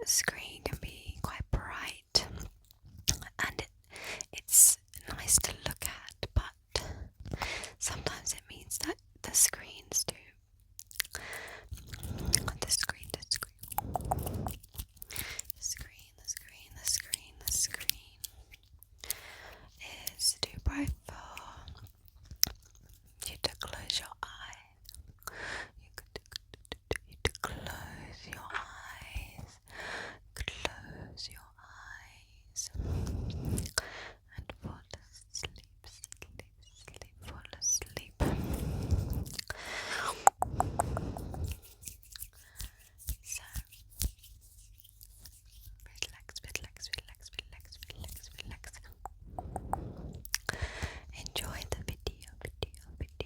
screen can be quite bright, and it's nice to look at, but sometimes it means that the screens do. The screen is too bright for you to close your eyes. You to close your eyes. Close your eyes and fall asleep, fall asleep. So relax. Enjoy the video.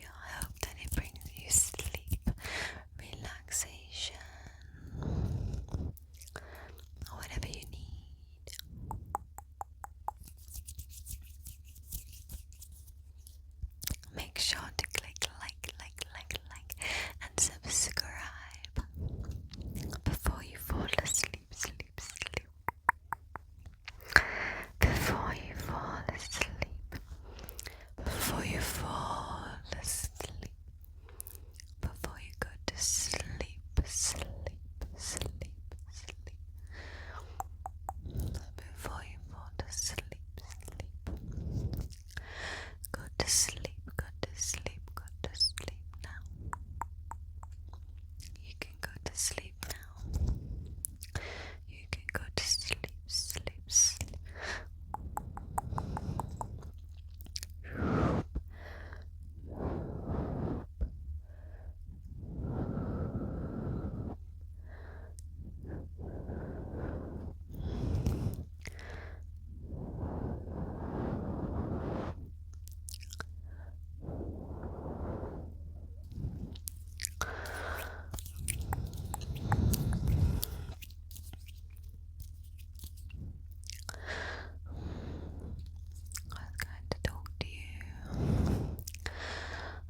I hope that it brings you sleep, relaxation, or whatever you need. Make sure to click like and subscribe before you fall asleep. Before you fall asleep. Before you fall asleep. Before you go to sleep. Before you fall asleep. Go to sleep now. You can go to sleep now. You can go to sleep.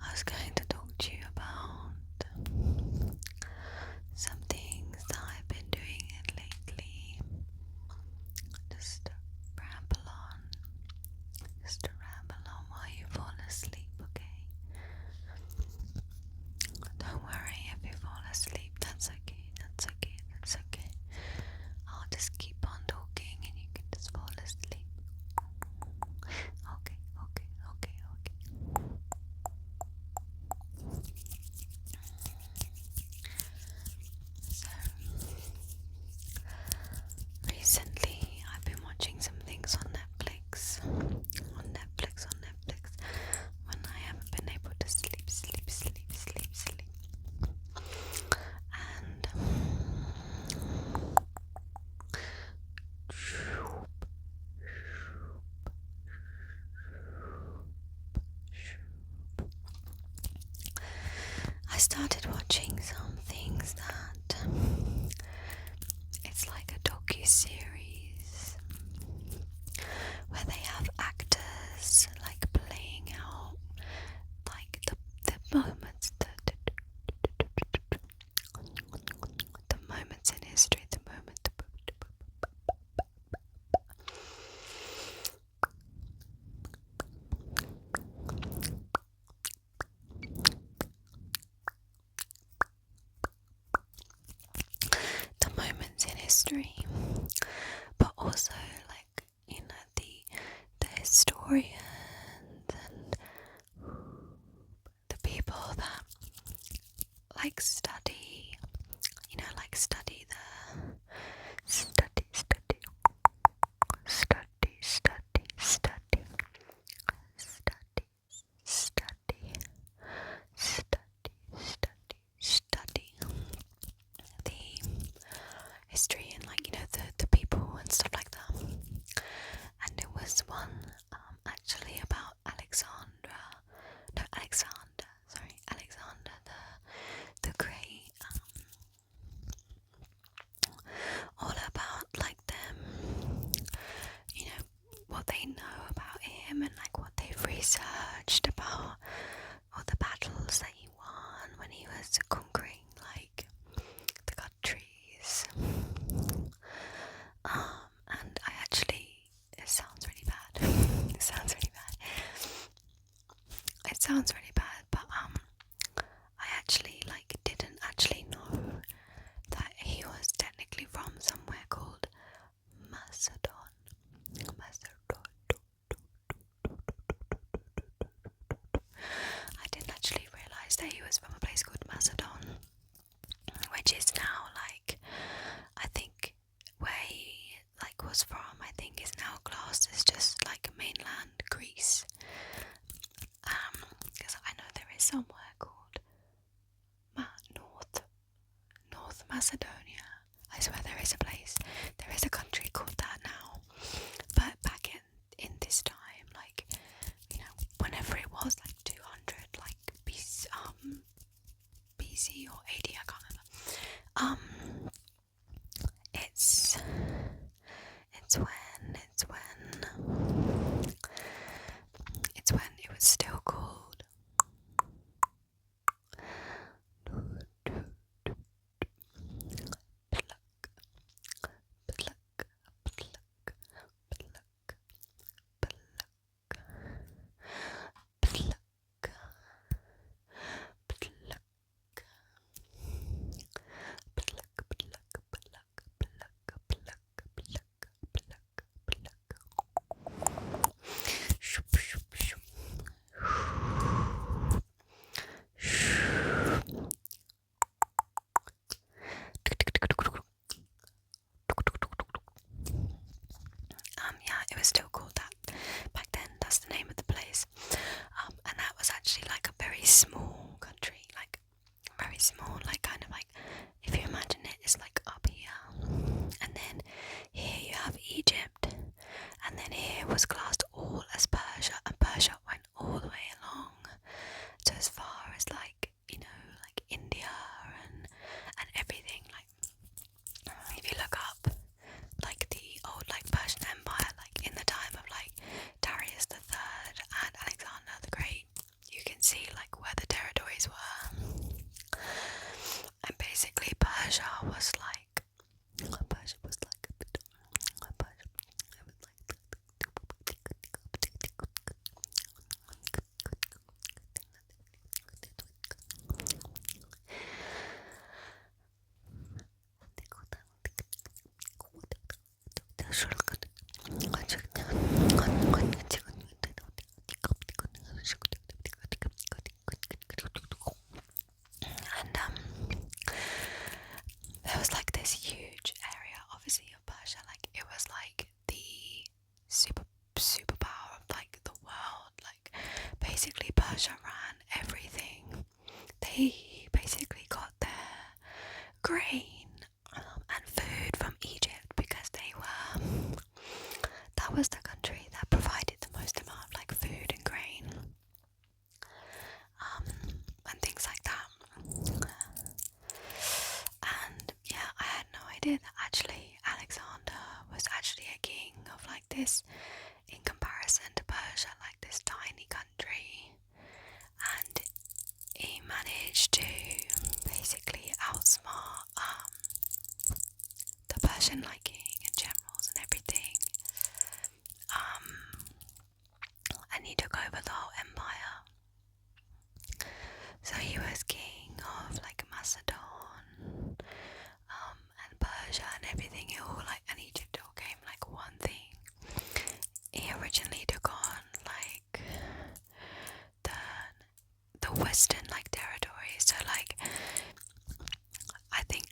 I was going to talk to you about some things that I've been doing lately. Just to ramble on while you fall asleep, okay? Don't worry if you fall asleep, that's okay. I'll just keep on talking and you can just fall asleep. Okay. So, recently I've been watching some things on Netflix. When I haven't been able to sleep. And I started watching some things that it's like a docu-series where they have actors like playing out like the moments, the moments in history, but also like, you know, the historians and the people that like study the history and the people and stuff like that. And there was one actually was from, I think, is now classed as just like mainland Greece. Because I know there is somewhere called North Macedonia. I swear there is a place, there is a country called that now. But back in this time, like, you know, whenever it was, like 200, like BC or AD, I can't remember. It's when it was still called it was still called that back then. That's the name of the place. And that was actually like a very small country, like very small, like kind of like, if you imagine it, it's like up here, and then here you have Egypt, and then here was classed all as Persia, and Persia went all the way along to as far as like, you know, like India and everything. Like if you look up like the old like Persian Empire, like in the time of like Darius the Third and Alexander the Great, you can see like where the territories were. And basically Persia was like and there was like this huge area, obviously, of Persia. Like it was like the superpower of like the world. Like basically Persia ran everything. They basically got their grain and food from Egypt because that was the country that provided the most amount of like food and grain, and things like that. And yeah, I had no idea that actually Alexander was actually a king of like this, in comparison to Persia, like this tiny country, and he managed to basically outsmart the Persian like king and generals and everything, and he took over the whole empire. So he was king of like Macedon, and Persia and everything. It all like, and Egypt all came like one thing. He originally took on like the western like territories. So like I think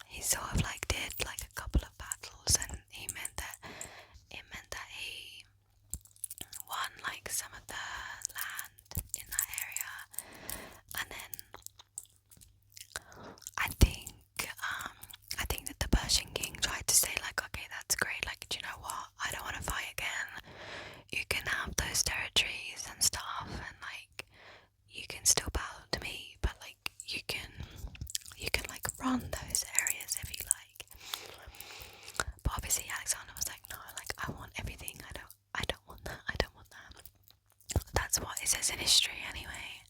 he sort of like did like a couple of battles, and it meant that he won like some of the land in that area. And then I think that the Persian king tried to say like, okay, that's great, like, do you know what, I don't want to fight again, you can have those territories and stuff, and like you can still bow to me, but like you can like run those areas if you like. But obviously Alexander was like, no, like I want everything, I don't want that. That's what it says in history anyway.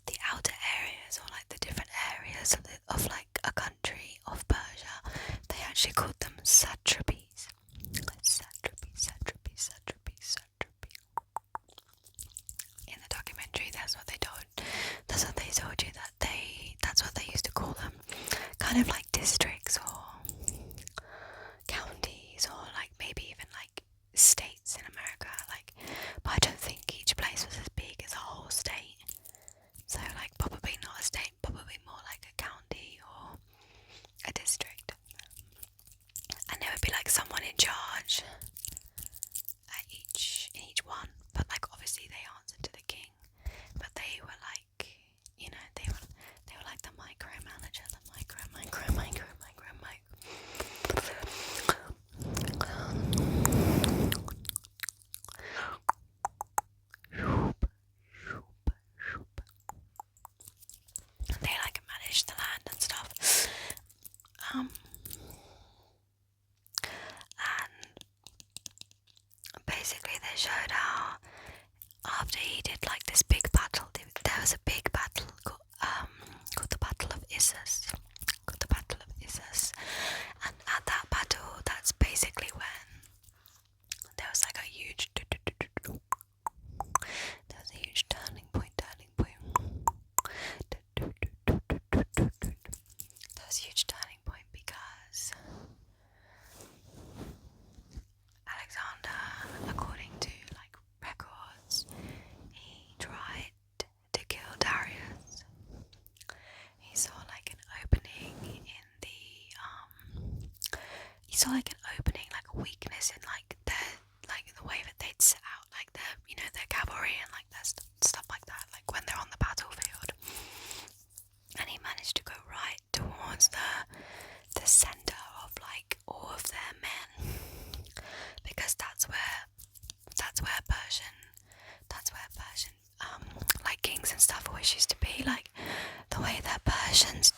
The outer areas, or like the different areas of like a country of Persia, they actually called them satrapies. In the documentary, that's what they told you, that's what they used to call them, kind of like districts or counties, or like maybe even like states in America, like, but I don't think each place was as big as a whole state. So like probably not a state, probably more like a county or huge turning point because Alexander, according to like records, he tried to kill Darius. He saw like an opening in the he saw like an opening, like a weakness in like the way that they'd set out like their cavalry and like their stuff like that, like when they're on the battlefield. And he managed to go right towards the center of like all of their men, because that's where Persian like kings and stuff always used to be, like the way that Persians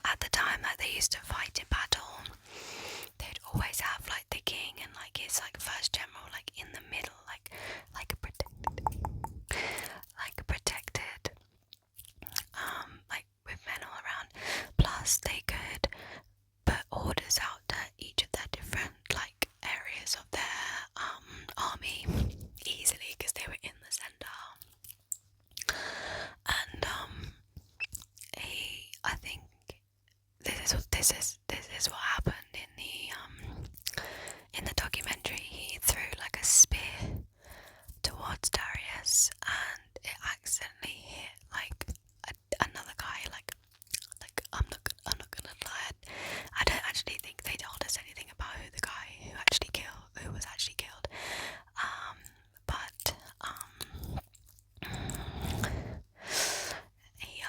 at the time that they used to fight in battle, they'd always have like the king and like his like first general like in the middle, like a protected like with men all around. Plus they could put orders out to each of their different like areas of their army easily because they were in the center. And I think this is what happened in the documentary. He threw like a spear towards Darius and it accidentally hit like another guy. Like I'm not gonna lie, I don't actually think they told us anything about who the guy who was actually killed. But he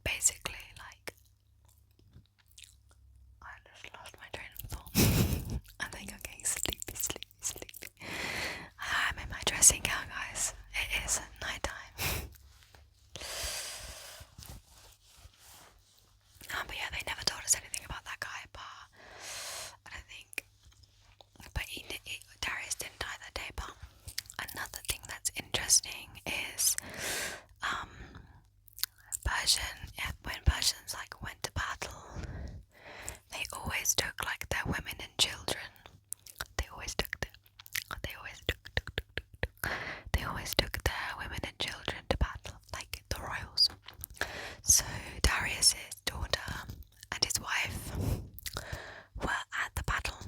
basically, like, I just lost my train of thought. I think I'm getting sleepy. I'm in my dressing gown, guys. It is night time. But yeah, they never told us anything about that guy, but I don't think. But Darius didn't die that day. But another thing that's interesting is when Persians like went to battle, they always took like their women and children. They always took their women and children to battle, like the royals. So Darius's daughter and his wife were at the battle,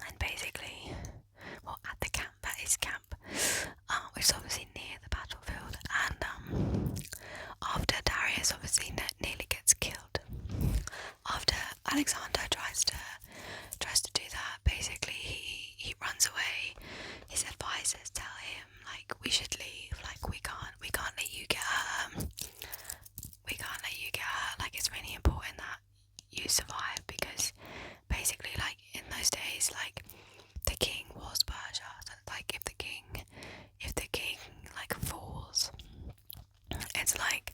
and basically, well, at his camp, which is obviously near the battlefield. And after Darius obviously nearly gets killed, after Alexander tries to do that, basically he runs away. His advisors tell him like, we should leave, like we can't let you get hurt. Like it's really important that you survive, because basically like in those days, like the king was Persia, so like if the king like falls, it's like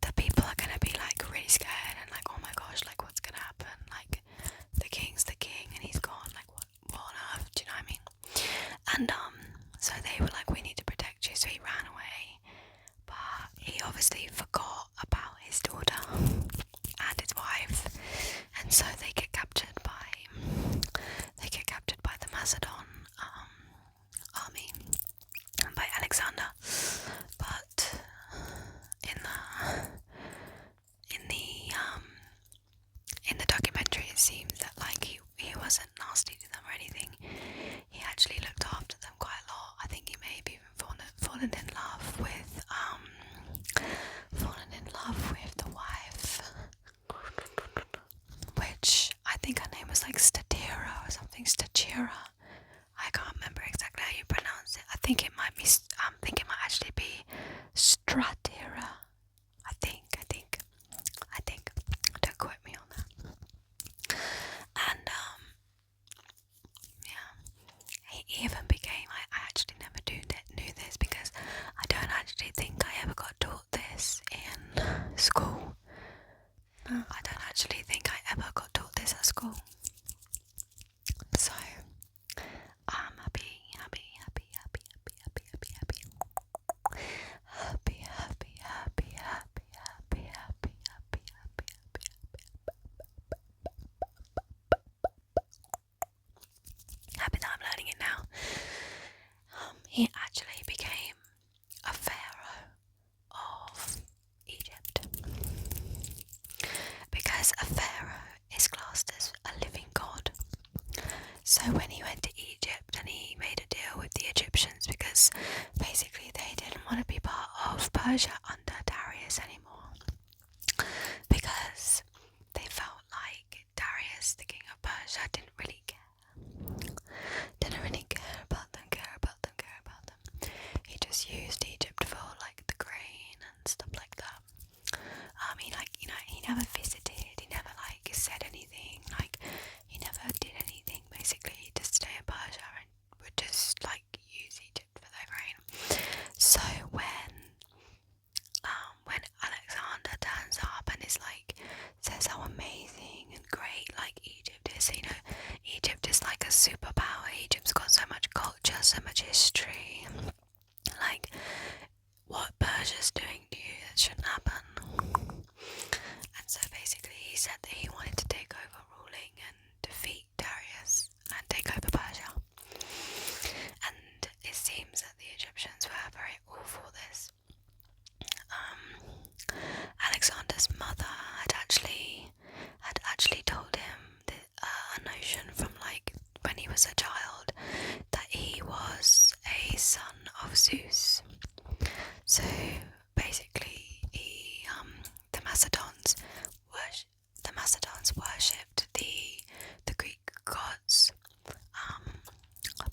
the people are gonna be like really scared and like, oh my gosh, like what's gonna happen, like the king's the king and he's gone, like what on earth, do you know what I mean? And so they were like, we need to protect you, so he ran away, but he obviously forgot about his daughter and his wife, and so they get captured by the Macedon army, by Alexander. But in the documentary, it seems that like he wasn't nasty to them or anything. He actually looked after them quite a lot. I think he may have even fallen in love with the wife, which I think her name was like Statira or something. Statira. I can't remember exactly how you pronounce it. I think it might actually be Stratira. I think. Don't quote me on that. And yeah, he even became. I actually never knew this, because I don't actually think I ever got taught this in school. I don't actually think I ever got taught this at school. So I'm happy. Happy that I'm learning it now. He actually became just used Egypt for like the grain and stuff like that. He like, he never visited, he never like said anything, like he never did anything. Basically, he just stayed in Persia and would just like use Egypt for their grain. So when Alexander turns up and is like says how amazing and great like Egypt is, Egypt is like a superpower. Egypt's got so much culture, so much history. Like, what Persia's doing to you that shouldn't happen. And so basically he said that he wanted to take over ruling and defeat Darius and take over Persia. And it seems that the Egyptians were very all for this. Alexander's mother had actually told him a notion from like when he was a child that he was a son of Zeus. So basically, the Macedons worshipped the Greek gods,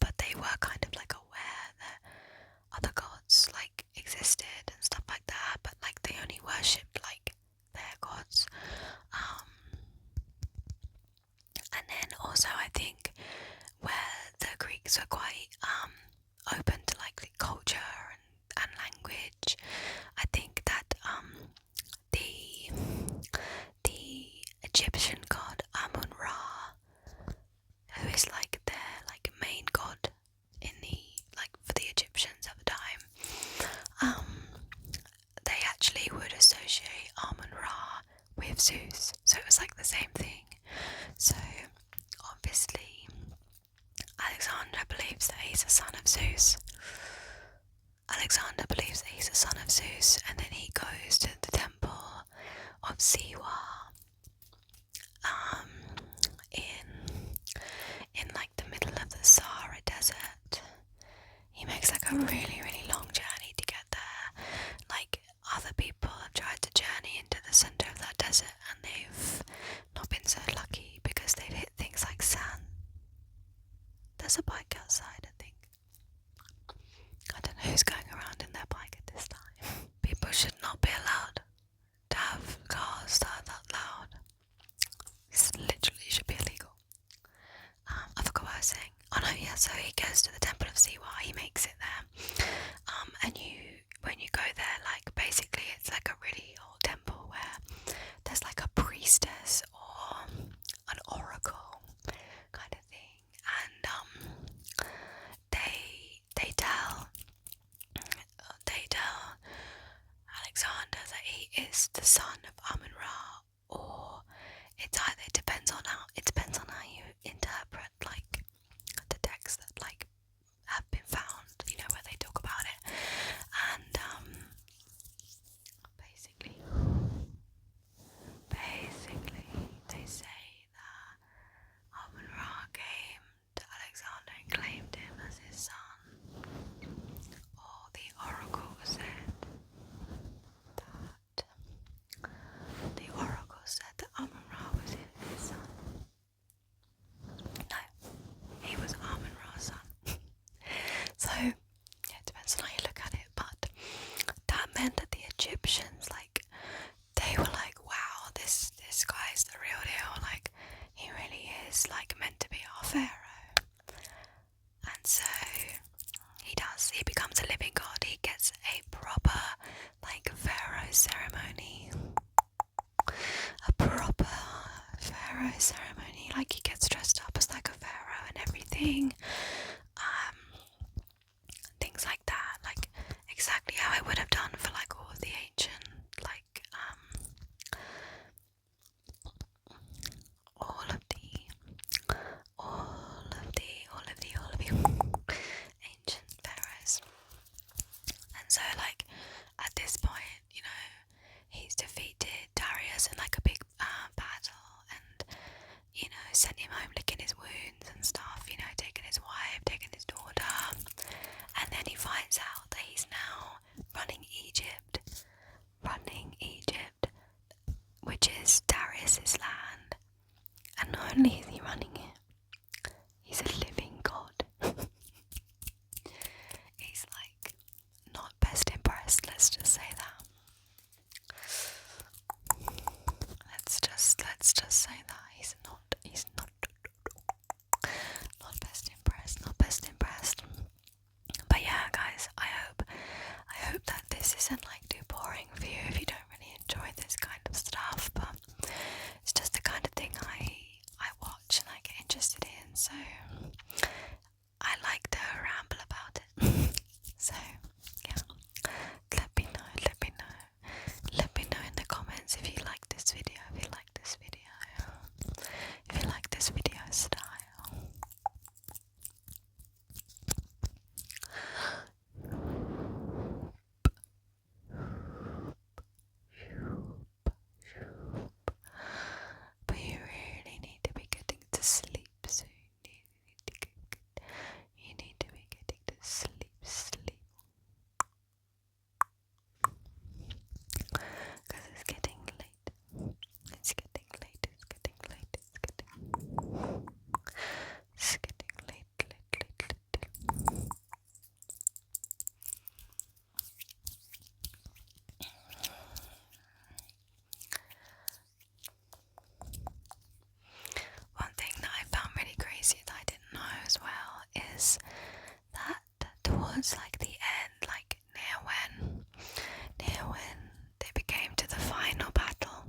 but they were kind of like aware that other gods like existed and stuff like that, but like they only worshipped like their gods. And then also I think where the Greeks were quite open to like the culture and language, I think that the Egyptian god Amun-Ra, who is like their like main god in the like for the Egyptians at the time, they actually would associate Amun-Ra with Zeus, so it was like the same thing. So obviously Alexander believes that he's a son of Zeus. And then he goes to the temple of Siwa, in like the middle of the Sahara Desert. He makes like a really, really long journey to get there. Like, other people have tried to journey into the center of that desert and they've not been so lucky because they've hit things like sand. There's a bike outside, I think. I don't know who's going around in their bike at this time. People should not be allowed to have cars that are that loud. This literally should be illegal. I forgot what I was saying. Oh no, yeah, so he goes to the temple of Siwa, he makes it there. And when you go there, like basically it's like a really old temple where there's like a priestess or an oracle kind of thing. And they tell Alexander that he is the son of Amun-Ra, or it depends on how you interpret like the texts that like have been found, where they talk about it. And basically they say that Amun-Ra came to Alexander and claimed him as his son, or the oracle said that Let's just say that. Let's just say that he's not best impressed, not best impressed. But yeah, guys, I hope that this isn't like too boring for you if you don't really enjoy this kind of stuff. But it's just the kind of thing I watch and I get interested in, so I like to ramble about it. So yeah, let me know in the comments if you like this video, if you like this video style. But you really need to be getting to sleep soon. You need to be getting to sleep. Because it's getting late. It's getting late. One thing that I found really crazy that I didn't know as well is that towards like the end, like near when they became to the final battle,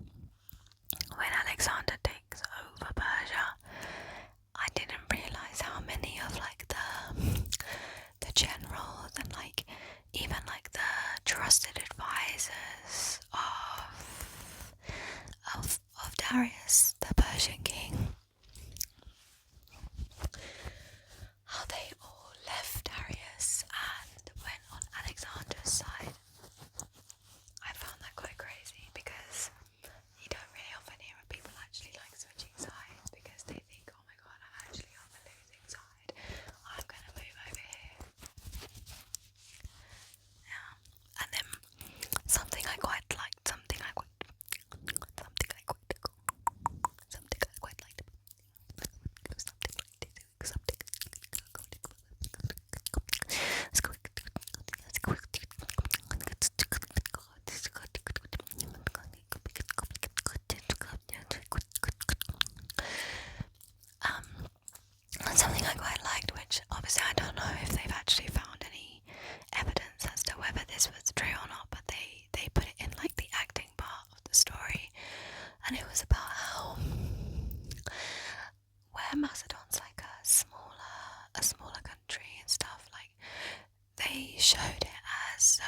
when Alexander takes over Persia, I didn't realise how many of like the generals and like even like the trusted advisors of Darius, the Persian king, how they all left Darius and went on Alexander's side. I found that quite crazy because you don't really often hear of people actually like switching sides because they think, oh my god, I'm actually on the losing side, I'm gonna move over here. Yeah. And then something I quite liked, something I quite liked. Something I quite liked, which obviously I don't know if they've actually found any evidence as to whether this was true or not, but they put it in like the acting part of the story, and it was about how where Macedon's like a smaller country and stuff, like they showed it as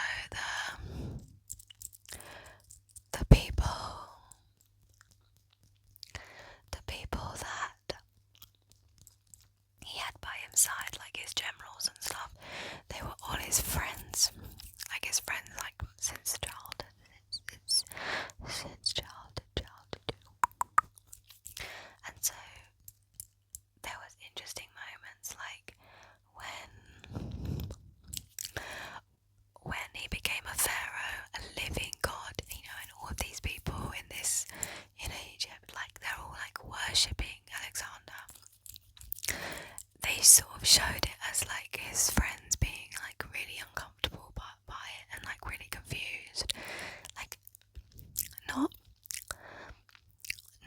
the people that he had by his side, like his generals and stuff, they were all his friends, like since childhood, since childhood. And so there was interesting moments like when he became a pharaoh, a living god, and all of these people in Egypt, like they're all like worshipping Alexander. They sort of showed it as like his friends being like really uncomfortable by it and like really confused, like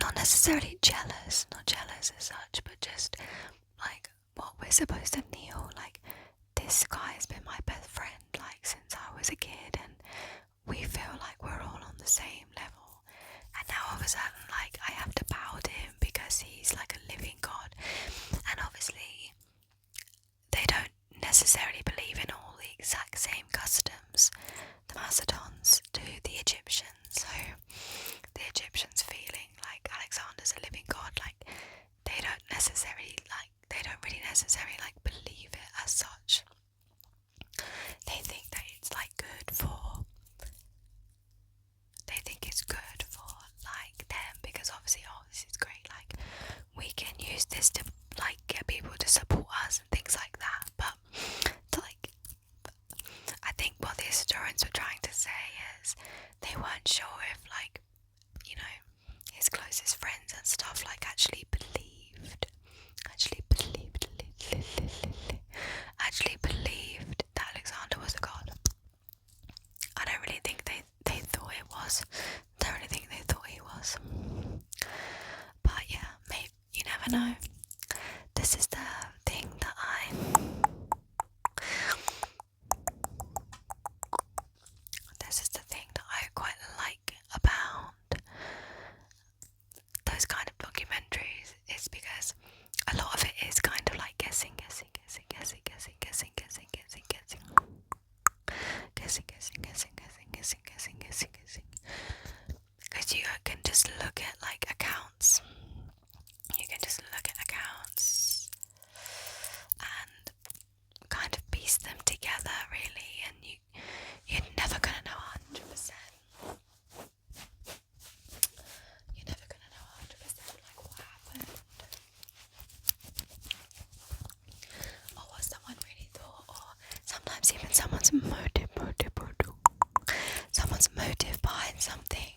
not necessarily jealous, not jealous as such, but just like, what, we're supposed to kneel, like this guy has been my best friend like since I was a kid, and we feel like we're all on the same level, and now all of a sudden like I have to bow to him because he's like a living god. And obviously they don't necessarily believe in all the exact same customs, the Macedons, to the Egyptians. So the Egyptians feeling like Alexander's a living god, like they don't really necessarily like believe it as such. They think that it's like it's good for like them, because obviously, oh, this is great, like we can use this to like get people to support us and things like that. But like, I think what the historians were trying to say is they weren't sure if like, his closest friends and stuff like actually believed that Alexander was a god. I don't really Because you can just look at like accounts. You can just look at accounts and kind of piece them together, really, and you're never gonna know 100%. You're never gonna know 100% like what happened, or what someone really thought, or sometimes even someone's motive behind something.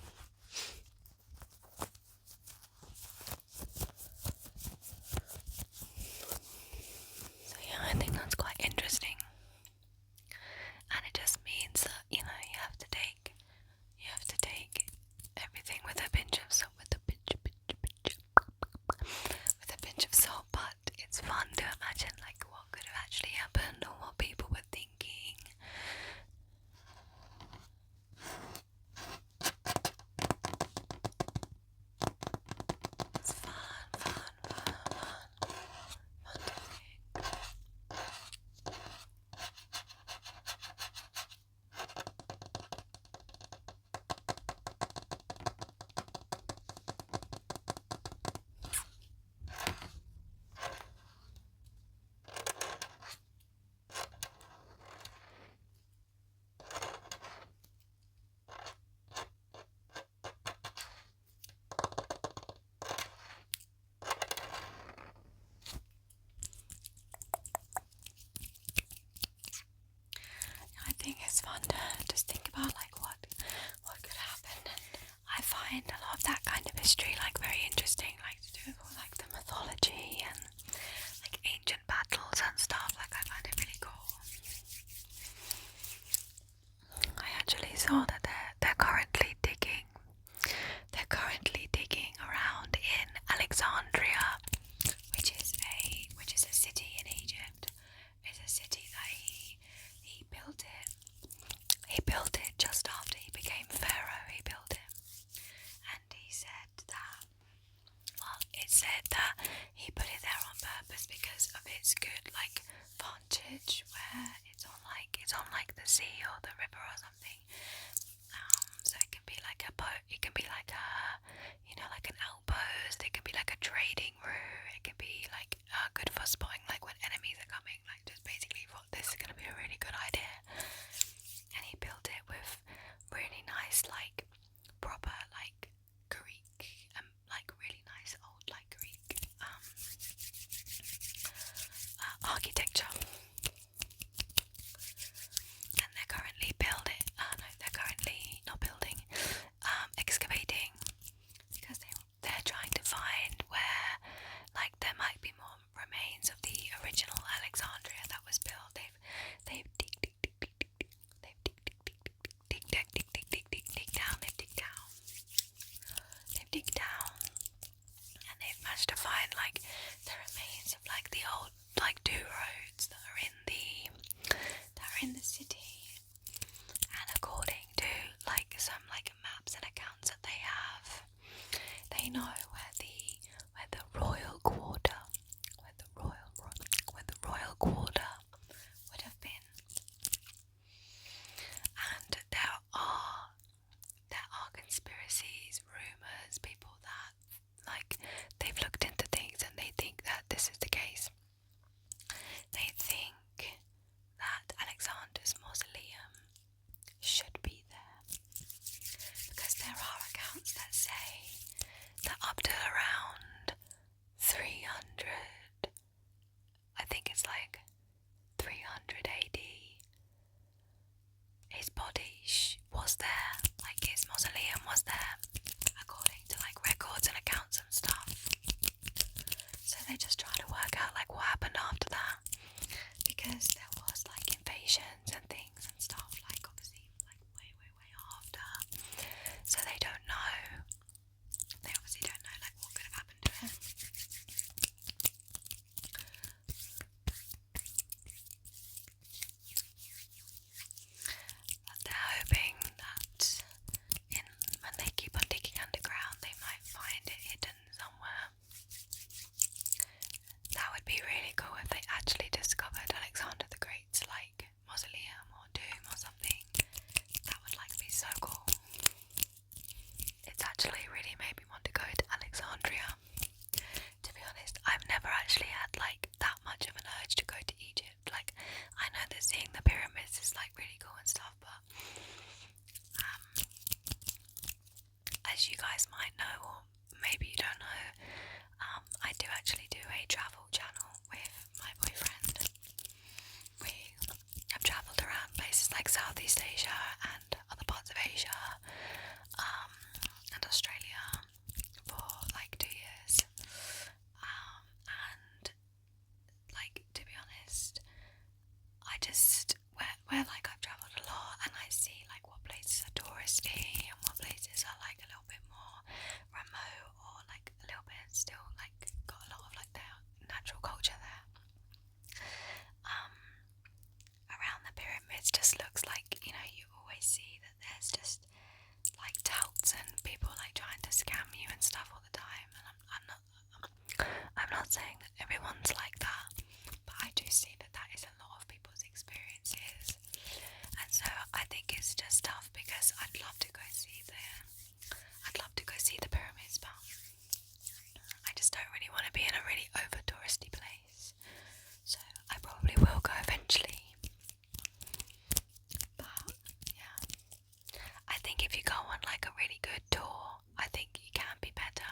So yeah, I think that's quite interesting. And it just means that, you have to take everything with a pinch of salt, with a pinch of salt, but it's fun to imagine like what could have actually happened or what people were thinking. It's fun to think. I think it's fun to just think about like what could happen. I find a lot of that kind of history like very interesting, like to do with all like the mythology and like ancient battles and stuff. Like I find it really cool. I actually saw that they're currently digging. They're currently digging around in Alexandria, which is a city in Egypt. It's a city that he built it. He built it just after he became pharaoh. He built it, and he said that. Well, it said that he put it there on purpose because of its good like vantage, where it's on like the sea or the river or something. So it can be like a boat. It can be like a like an outpost. It can be like a trading route. It can be like good for spotting like when enemies are coming. Like just basically thought this is gonna be a really good idea. And he built it with really nice like proper like Greek like really nice old like Greek architecture. And they're currently not building, excavating, because they're trying to find where like there might be more remains of the original Alexandria that was built. They've digged down, and they've managed to find like the remains of like the old like two roads that are in the city. And according to like some like maps and accounts that they have, they know where the royal quarter would have been. And there are conspiracies, rumours, people that like they've looked into things and they think that this is the case. They think that Alexander's mausoleum should be there, because there are accounts that say that up to around 300, I think it's like 300 AD, his body was there, like his mausoleum was there, according to like records and accounts and stuff. So they just try to work out like what happened after that, because there was like invasions and things and stuff, like obviously like way after. So they don't know. They obviously don't know like what could have happened to him. But they're hoping that when they keep on digging underground, they might find it hidden somewhere. That would be really cool if they actually discovered Alexander the Great's like mausoleum. is like really cool and stuff, but as you guys might know, or maybe you don't know, I do actually do a travel channel with my boyfriend. We have travelled around places like Southeast Asia and other parts of Asia, and Australia for like 2 years. And like, to be honest, I just where like I've travelled a lot, and I see like what places are touristy and what places are like a little bit more remote, or like a little bit still like got a lot of like their natural culture there. Around the pyramids just looks like, you know, you always see that there's just like touts and people like trying to scam you and stuff all the time, and I'm not saying that everyone's like that, but I do see that that is a lot of people's experiences, and so I think it's just tough because I'd love to go see the pyramids, but I just don't really want to be in a really over touristy place. So I probably will go eventually. But yeah, I think if you go on like a really good tour, I think it can be better.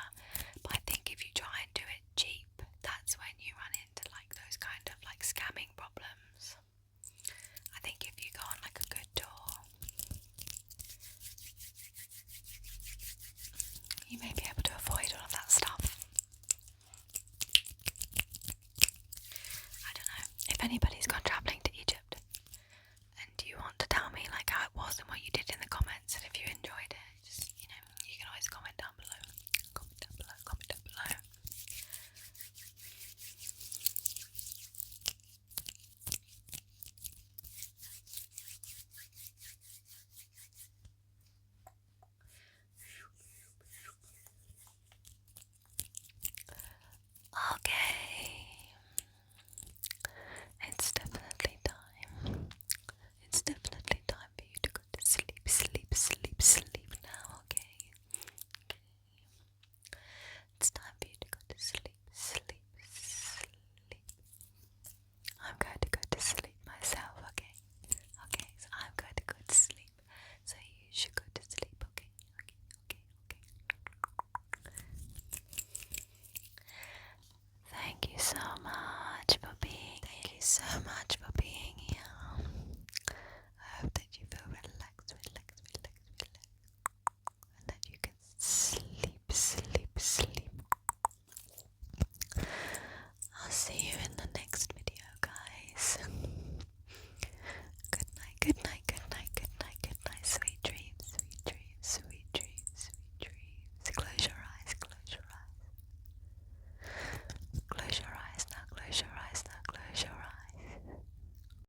But I think if you try and do it cheap, that's when you run into like those kind of like scamming problems. I think if you go on like a good tour, you may be able to avoid all of that stuff. I don't know. If anybody's gone travelling to Egypt and you want to tell me like how it was and what you did in the comments, and if you enjoyed it,